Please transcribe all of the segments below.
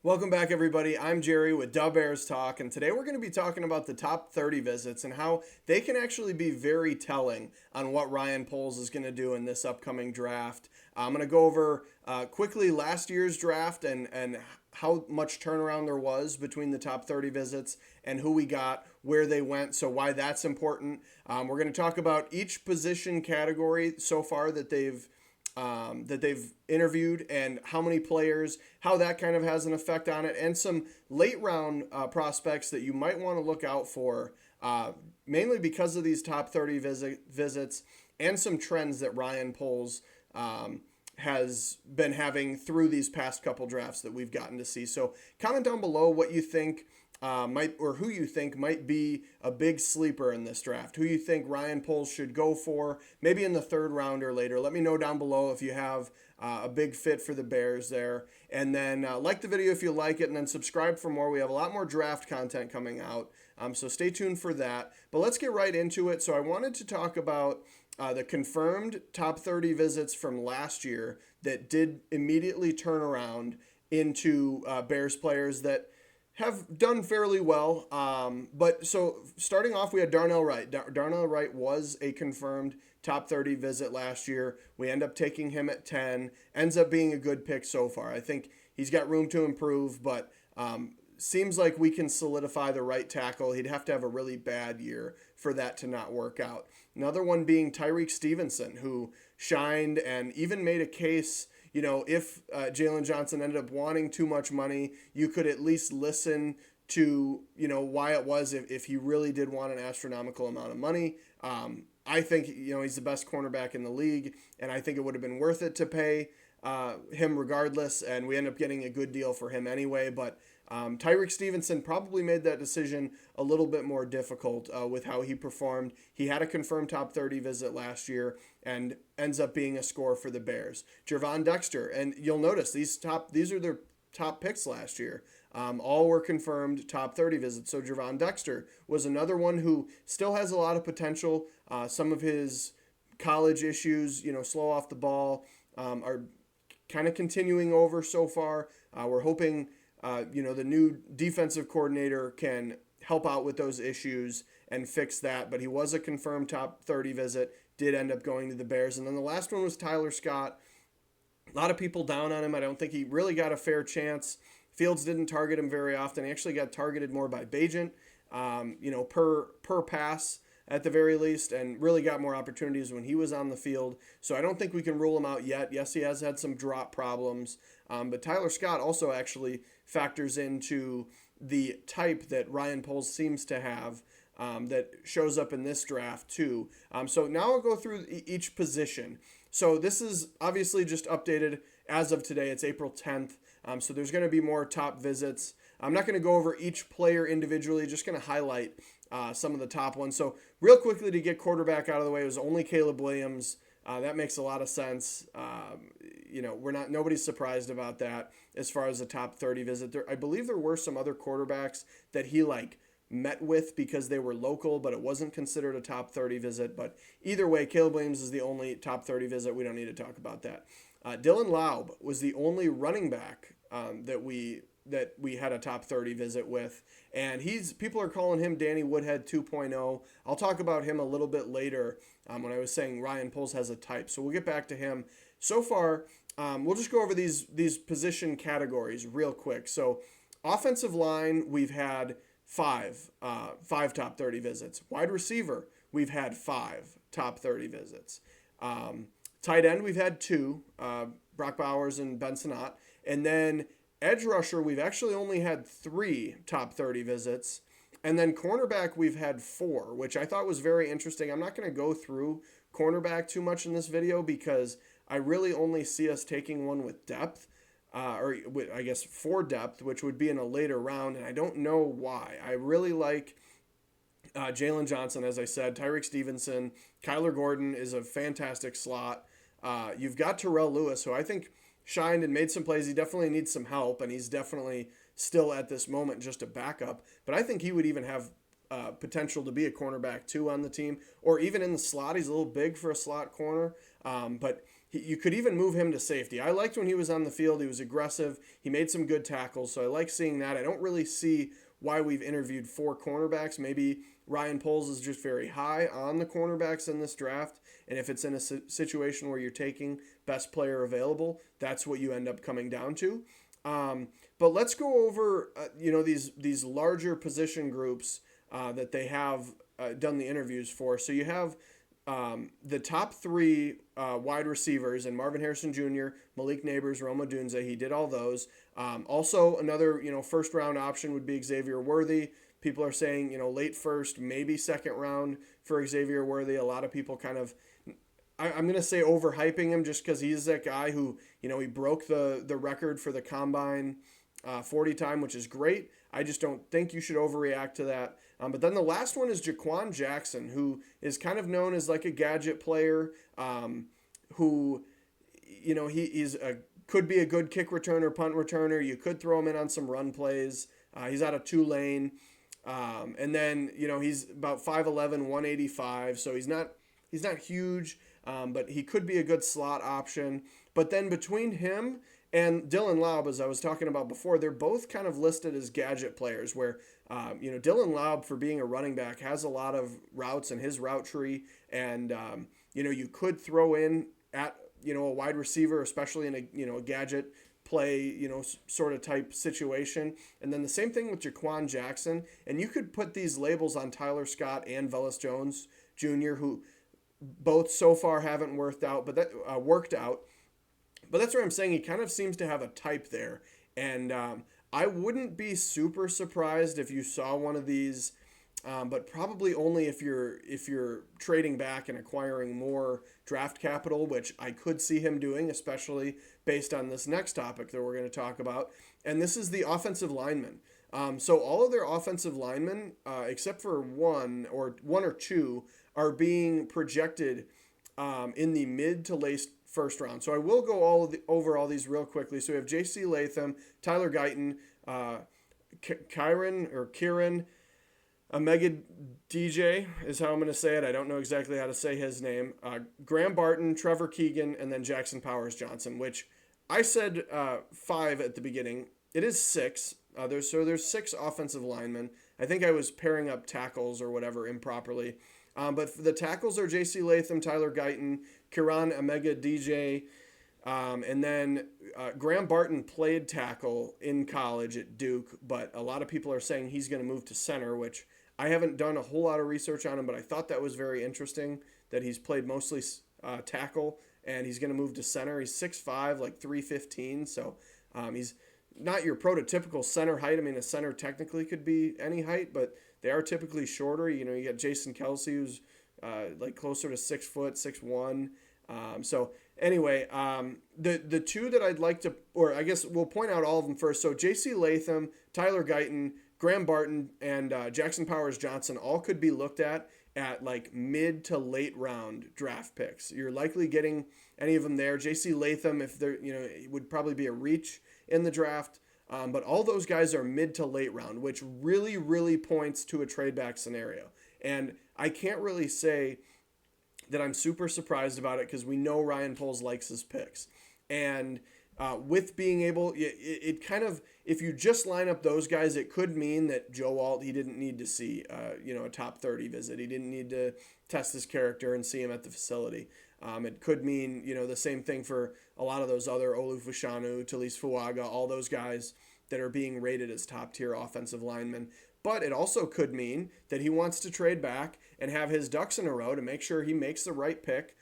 Welcome back, everybody. I'm Jerry with Dub Bears Talk, and today we're going to be talking about the top 30 visits and how they can actually be very telling on what Ryan Poles is going to do in this upcoming draft. I'm going to go over quickly last year's draft and how much turnaround there was between the top 30 visits and who we got, where they went, so why that's important. We're going to talk about each position category so far that they've interviewed and how many players, how that kind of has an effect on it, and some late round prospects that you might want to look out for, mainly because of these top 30 visits and some trends that Ryan Poles has been having through these past couple drafts that we've gotten to see. So comment down below what you think who you think might be a big sleeper in this draft. Who you think Ryan Poles should go for, maybe in the third round or later. Let me know down below if you have a big fit for the Bears there. And then like the video if you like it, and then subscribe for more. We have a lot more draft content coming out, so stay tuned for that. But let's get right into it. So I wanted to talk about the confirmed top 30 visits from last year that did immediately turn around into Bears players that have done fairly well. But so starting off, we had Darnell Wright. Darnell Wright was a confirmed top 30 visit last year. We end up taking him at 10. Ends up being a good pick so far. I think he's got room to improve, but seems like we can solidify the right tackle. He'd have to have a really bad year for that to not work out. Another one being Tyrique Stevenson, who shined and even made a case. If Jaylon Johnson ended up wanting too much money, you could at least listen to, why it was if he really did want an astronomical amount of money. I think, he's the best cornerback in the league, and I think it would have been worth it to pay him regardless, and we end up getting a good deal for him anyway. But Tyrique Stevenson probably made that decision a little bit more difficult with how he performed. He had a confirmed top 30 visit last year and ends up being a score for the Bears. Gervon Dexter, and you'll notice these are their top picks last year. All were confirmed top 30 visits. So Gervon Dexter was another one who still has a lot of potential. Some of his college issues, slow off the ball, are kind of continuing over so far. We're hoping the new defensive coordinator can help out with those issues and fix that. But he was a confirmed top 30 visit, did end up going to the Bears. And then the last one was Tyler Scott. A lot of people down on him. I don't think he really got a fair chance. Fields didn't target him very often. He actually got targeted more by Bagent, per pass at the very least, and really got more opportunities when he was on the field. So I don't think we can rule him out yet. Yes, he has had some drop problems, but Tyler Scott also actually factors into the type that Ryan Poles seems to have, that shows up in this draft too. So now I'll go through each position. So this is obviously just updated as of today. It's April 10th. So there's going to be more top visits. I'm not going to go over each player individually, just going to highlight some of the top ones. So real quickly to get quarterback out of the way, it was only Caleb Williams. That makes a lot of sense. Nobody's surprised about that as far as the top 30 visit. I believe there were some other quarterbacks that he met with because they were local, but it wasn't considered a top 30 visit. But either way, Caleb Williams is the only top 30 visit. We don't need to talk about that. Dylan Laub was the only running back that we had a top 30 visit with, and people are calling him Danny Woodhead 2.0. I'll talk about him a little bit later when I was saying Ryan Poles has a type, so we'll get back to him. So far, we'll just go over these position categories real quick. So offensive line, we've had five top 30 visits. Wide receiver, we've had 5 top 30 visits. Tight end, we've had 2, Brock Bowers and Ben Sinnott. And then edge rusher, we've actually only had 3 top 30 visits. And then cornerback, we've had 4, which I thought was very interesting. I'm not going to go through cornerback too much in this video because I really only see us taking one with depth, or I guess for depth, which would be in a later round. And I don't know why. I really like Jaylon Johnson, as I said, Tyrique Stevenson, Kyler Gordon is a fantastic slot. You've got Terrell Lewis, who I think shined and made some plays. He definitely needs some help, and he's definitely still at this moment just a backup. But I think he would even have potential to be a cornerback too on the team, or even in the slot. He's a little big for a slot corner, but you could even move him to safety. I liked when he was on the field. He was aggressive. He made some good tackles, so I like seeing that. I don't really see why we've interviewed 4 cornerbacks. Maybe Ryan Poles is just very high on the cornerbacks in this draft, and if it's in a situation where you're taking best player available, that's what you end up coming down to. But let's go over these larger position groups that they have done the interviews for. So you have the top 3 wide receivers, and Marvin Harrison Jr., Malik Neighbors, Rome Odunze. He did all those. Also, another first round option would be Xavier Worthy. People are saying late first, maybe second round for Xavier Worthy. A lot of people kind of, I'm going to say overhyping him just because he's that guy who he broke the record for the combine 40 time, which is great. I just don't think you should overreact to that. But then the last one is Jaquan Jackson, who is kind of known as like a gadget player, who, he's could be a good kick returner, punt returner. You could throw him in on some run plays. He's out of Tulane. And then, he's about 5'11", 185. So he's not huge, but he could be a good slot option. But then between him and Dylan Laub, as I was talking about before, they're both kind of listed as gadget players where, Dylan Laub, for being a running back, has a lot of routes in his route tree. And, you could throw in at, a wide receiver, especially in a gadget play, sort of type situation. And then the same thing with Jaquan Jackson. And you could put these labels on Tyler Scott and Velus Jones Jr., who both so far haven't worked out. But that's where I'm saying he kind of seems to have a type there. And I wouldn't be super surprised if you saw one of these, but probably only if you're trading back and acquiring more draft capital, which I could see him doing, especially based on this next topic that we're going to talk about. And this is the offensive linemen. So all of their offensive linemen, except for one or two, are being projected in the mid to late first round. So I will go over all these real quickly. So we have J.C. Latham, Tyler Guyton, Kieran Omega DJ is how I'm going to say it. I don't know exactly how to say his name. Graham Barton, Trevor Keegan, and then Jackson Powers Johnson, which I said 5 at the beginning. It is 6. There's 6 offensive linemen. I think I was pairing up tackles or whatever improperly. But the tackles are J.C. Latham, Tyler Guyton, Kieran Omega DJ, and then Graham Barton played tackle in college at Duke, but a lot of people are saying he's going to move to center, which I haven't done a whole lot of research on him, but I thought that was very interesting that he's played mostly tackle, and he's going to move to center. He's 6'5", like 315, so he's not your prototypical center height. I mean, a center technically could be any height, but they are typically shorter. You got Jason Kelsey, who's like closer to 6 foot, 6'1". So anyway, the two that I'd like to, or I guess we'll point out all of them first. So J.C. Latham, Tyler Guyton, Graham Barton, and Jackson Powers Johnson all could be looked at like mid to late round draft picks. You're likely getting any of them there. J.C. Latham, if they're, it would probably be a reach in the draft. But all those guys are mid to late round, which really, really points to a trade back scenario. And I can't really say that I'm super surprised about it because we know Ryan Poles likes his picks. And with being able, it kind of, if you just line up those guys, it could mean that Joe Alt, he didn't need to see, a top 30 visit. He didn't need to test his character and see him at the facility. It could mean, the same thing for a lot of those other Olu Fashanu, Talise Fuaga, all those guys that are being rated as top-tier offensive linemen. But it also could mean that he wants to trade back and have his ducks in a row to make sure he makes the right pick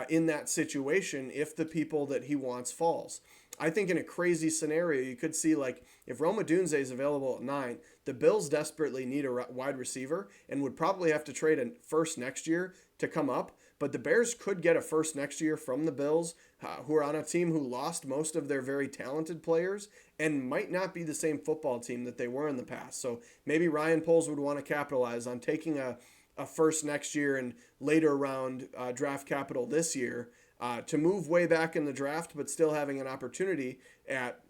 in that situation if the people that he wants falls. I think in a crazy scenario, you could see, like, if Rome Odunze is available at 9, the Bills desperately need a wide receiver and would probably have to trade a first next year to come up. But the Bears could get a first next year from the Bills, who are on a team who lost most of their very talented players and might not be the same football team that they were in the past. So maybe Ryan Poles would want to capitalize on taking a first next year and later round draft capital this year to move way back in the draft, but still having an opportunity at,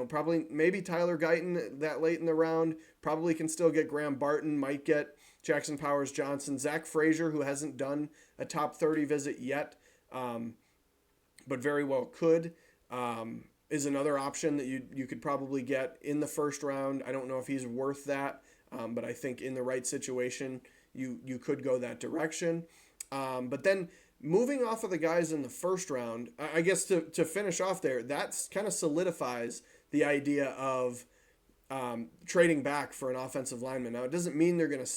probably maybe Tyler Guyton that late in the round, probably can still get Graham Barton, might get Jackson Powers Johnson, Zach Frazier, who hasn't done a top 30 visit yet. but very well could. Is another option that you could probably get in the first round. I don't know if he's worth that, but I think in the right situation, you could go that direction. But then moving off of the guys in the first round, I guess to finish off there, that's kind of solidifies the idea of trading back for an offensive lineman. Now, it doesn't mean they're going to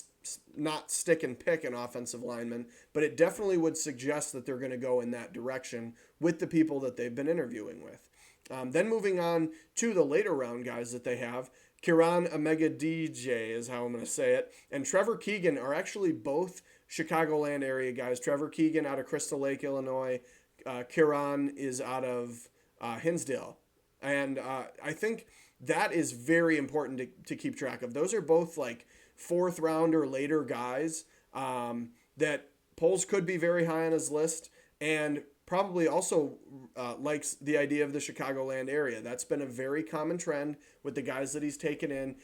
not stick and pick an offensive lineman, but it definitely would suggest that they're going to go in that direction with the people that they've been interviewing with. Then moving on to the later round guys that they have, Kiran Omega-DJ is how I'm going to say it, and Trevor Keegan are actually both Chicagoland area guys. Trevor Keegan out of Crystal Lake, Illinois. Kiran is out of Hinsdale. And I think that is very important to keep track of. Those are both like fourth round or later guys that Poles could be very high on his list, and probably also likes the idea of the Chicagoland area. That's been a very common trend with the guys that he's taken in.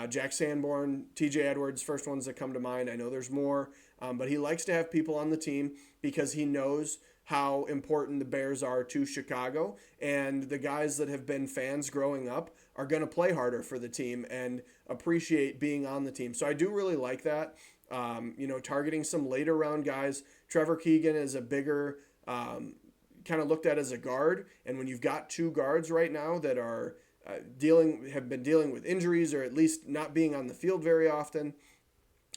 Jack Sanborn, TJ Edwards, first ones that come to mind. I know there's more, but he likes to have people on the team because he knows how important the Bears are to Chicago, and the guys that have been fans growing up are going to play harder for the team and appreciate being on the team. So I do really like that. Targeting some later round guys. Trevor Keegan is a bigger, kind of looked at as a guard, and when you've got two guards right now that are have been dealing with injuries or at least not being on the field very often,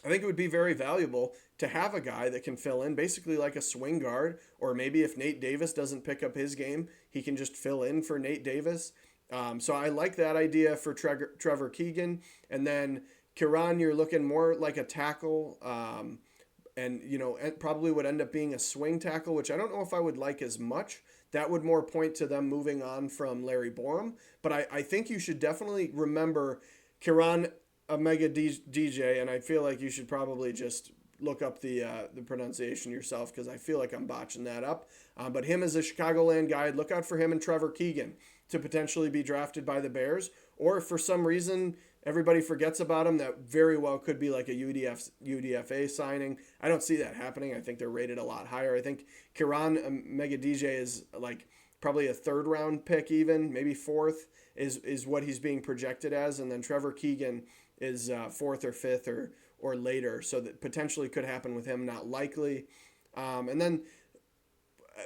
I think it would be very valuable to have a guy that can fill in basically like a swing guard, or maybe if Nate Davis doesn't pick up his game, he can just fill in for Nate Davis. So I like that idea for Trevor Keegan. And then Kiran, you're looking more like a tackle, and it probably would end up being a swing tackle, which I don't know if I would like as much. That would more point to them moving on from Larry Borum. But I think you should definitely remember Kiran Omega-DJ, and I feel like you should probably just look up the pronunciation yourself because I feel like I'm botching that up. But him as a Chicagoland guy, look out for him and Trevor Keegan to potentially be drafted by the Bears. Or if for some reason everybody forgets about him, that very well could be like a UDFA signing. I don't see that happening. I think they're rated a lot higher. I think Kiran Omega-DJ is like probably a third round pick, even maybe fourth is what he's being projected as, and then Trevor Keegan is fourth or fifth or later, so that potentially could happen with him. Not likely. And then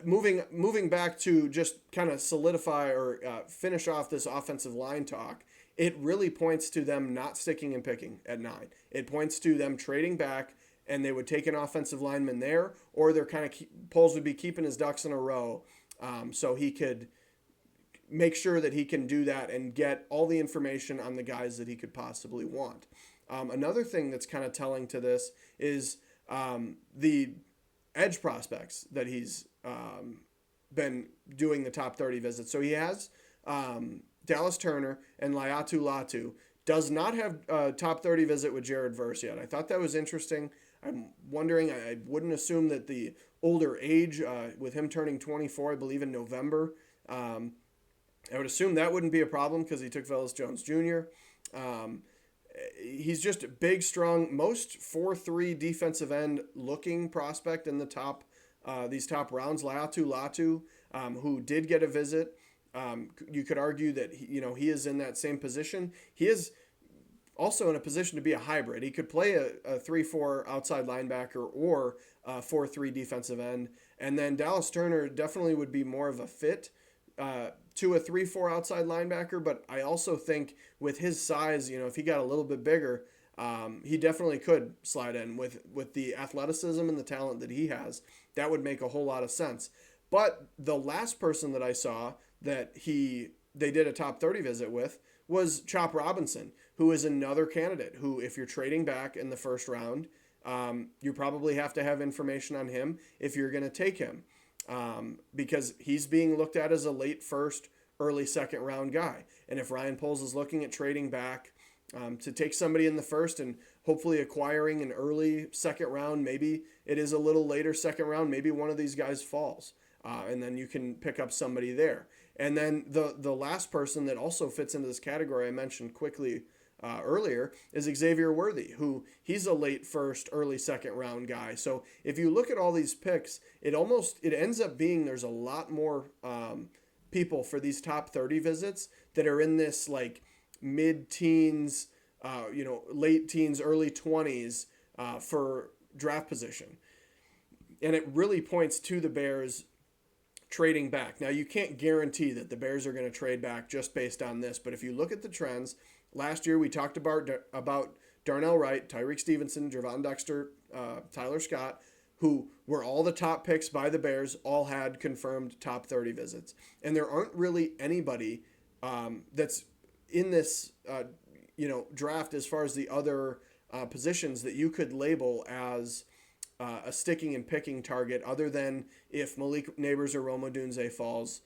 moving back to just kind of solidify or finish off this offensive line talk, it really points to them not sticking and picking at 9. It points to them trading back, and they would take an offensive lineman there, or they're kind of Poles would be keeping his ducks in a row, so he could make sure that he can do that and get all the information on the guys that he could possibly want. Another thing that's kind of telling to this is the edge prospects that he's been doing the top 30 visits. So he has Dallas Turner and Laiatu Latu. Does not have a top 30 visit with Jared Verse yet. I thought that was interesting. I'm wondering, I wouldn't assume that the older age, with him turning 24, I believe in November, I would assume that wouldn't be a problem because he took Velus Jones Jr. He's just a big, strong, most 4-3 defensive end looking prospect in the top these top rounds. Laiatu Latu, who did get a visit, you could argue that he is in that same position. He is also in a position to be a hybrid. He could play a 3-4 outside linebacker or a 4-3 defensive end. And then Dallas Turner definitely would be more of a fit to a 3-4 outside linebacker. But I also think with his size, if he got a little bit bigger, he definitely could slide in with the athleticism and the talent that he has. That would make a whole lot of sense. But the last person that I saw that they did a top 30 visit with was Chop Robinson, who is another candidate who, if you're trading back in the first round, you probably have to have information on him if you're going to take him, because he's being looked at as a late first, early second round guy. And if Ryan Poles is looking at trading back to take somebody in the first and hopefully acquiring an early second round, maybe it is a little later second round, maybe one of these guys falls, and then you can pick up somebody there. And then the last person that also fits into this category I mentioned quickly earlier, is Xavier Worthy, who he's a late first, early second round guy. So if you look at all these picks, it ends up being there's a lot more people for these top 30 visits that are in this like mid-teens, late teens, early 20s for draft position. And it really points to the Bears trading back. Now, you can't guarantee that the Bears are going to trade back just based on this, but if you look at the trends, last year we talked about Darnell Wright, Tyreek Stevenson, Gervon Dexter, Tyler Scott, who were all the top picks by the Bears, all had confirmed top 30 visits. And there aren't really anybody that's in this draft as far as the other positions that you could label as a sticking and picking target, other than if Malik Neighbors or Rome Odunze falls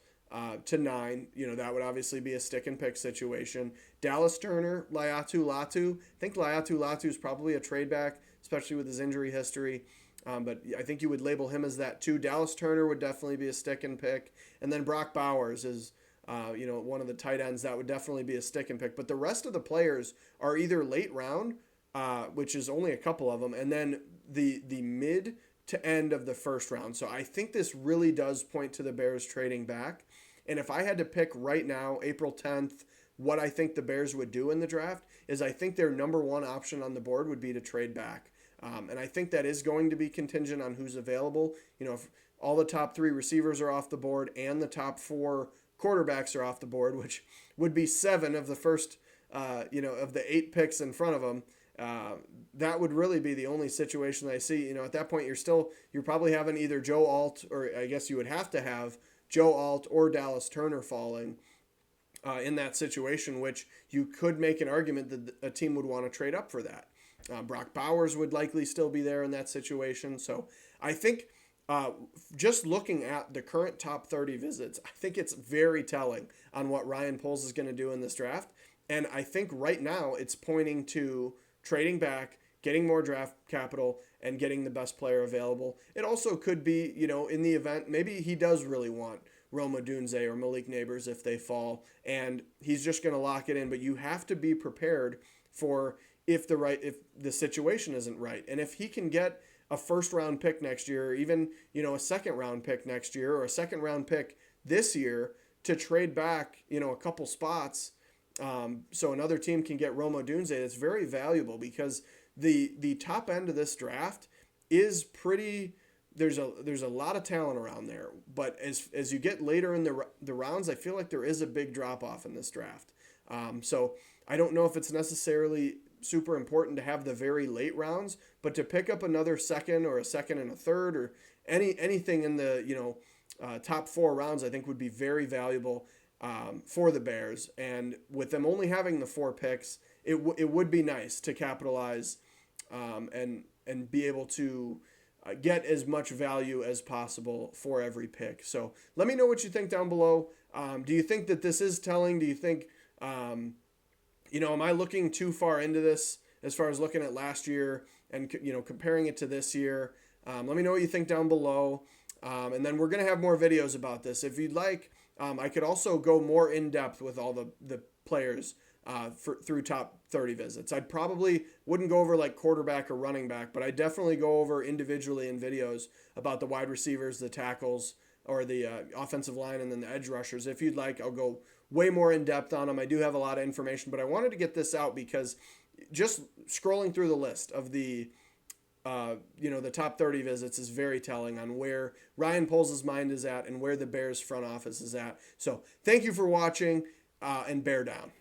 to 9. That would obviously be a stick and pick situation. Dallas Turner, Laiatu Latu. I think Laiatu Latu is probably a trade back, especially with his injury history. But I think you would label him as that too. Dallas Turner would definitely be a stick and pick. And then Brock Bowers is one of the tight ends that would definitely be a stick and pick. But the rest of the players are either late round, which is only a couple of them, and then the mid to end of the first round. So I think this really does point to the Bears trading back. And if I had to pick right now, April 10th, what I think the Bears would do in the draft is I think their number one option on the board would be to trade back. And I think that is going to be contingent on who's available. If all the top 3 receivers are off the board and the top 4 quarterbacks are off the board, which would be 7 of the first, of the 8 picks in front of them, that would really be the only situation that I see. At that point, you're probably having either Joe Alt, or I guess you would have to have Joe Alt or Dallas Turner falling in that situation, which you could make an argument that a team would want to trade up for that. Brock Bowers would likely still be there in that situation. So I think just looking at the current top 30 visits, I think it's very telling on what Ryan Poles is going to do in this draft. And I think right now it's pointing to trading back, getting more draft capital, and getting the best player available. It also could be, in the event, maybe he does really want Rome Odunze or Malik Neighbors if they fall, and he's just going to lock it in. But you have to be prepared for if the situation isn't right. And if he can get a first round pick next year, or even, a second round pick next year, or a second round pick this year to trade back, a couple spots, so another team can get Rome Odunze, that's very valuable, because the top end of this draft is pretty. There's a lot of talent around there, but as you get later in the rounds, I feel like there is a big drop off in this draft. So I don't know if it's necessarily super important to have the very late rounds, but to pick up another second, or a second and a third, or anything in the top 4 rounds, I think would be very valuable for the Bears. And with them only having the 4 picks, it would be nice to capitalize and be able to get as much value as possible for every pick. So let me know what you think down below. Do you think that this is telling? Do you think, am I looking too far into this as far as looking at last year and, comparing it to this year? Let me know what you think down below. And then we're going to have more videos about this. If you'd like, I could also go more in depth with all the players through top 30 visits. I probably wouldn't go over like quarterback or running back, but I definitely go over individually in videos about the wide receivers, the tackles, or the offensive line, and then the edge rushers. If you'd like, I'll go way more in depth on them. I do have a lot of information, but I wanted to get this out because just scrolling through the list of the top 30 visits is very telling on where Ryan Poles' mind is at and where the Bears front office is at. So thank you for watching, and bear down.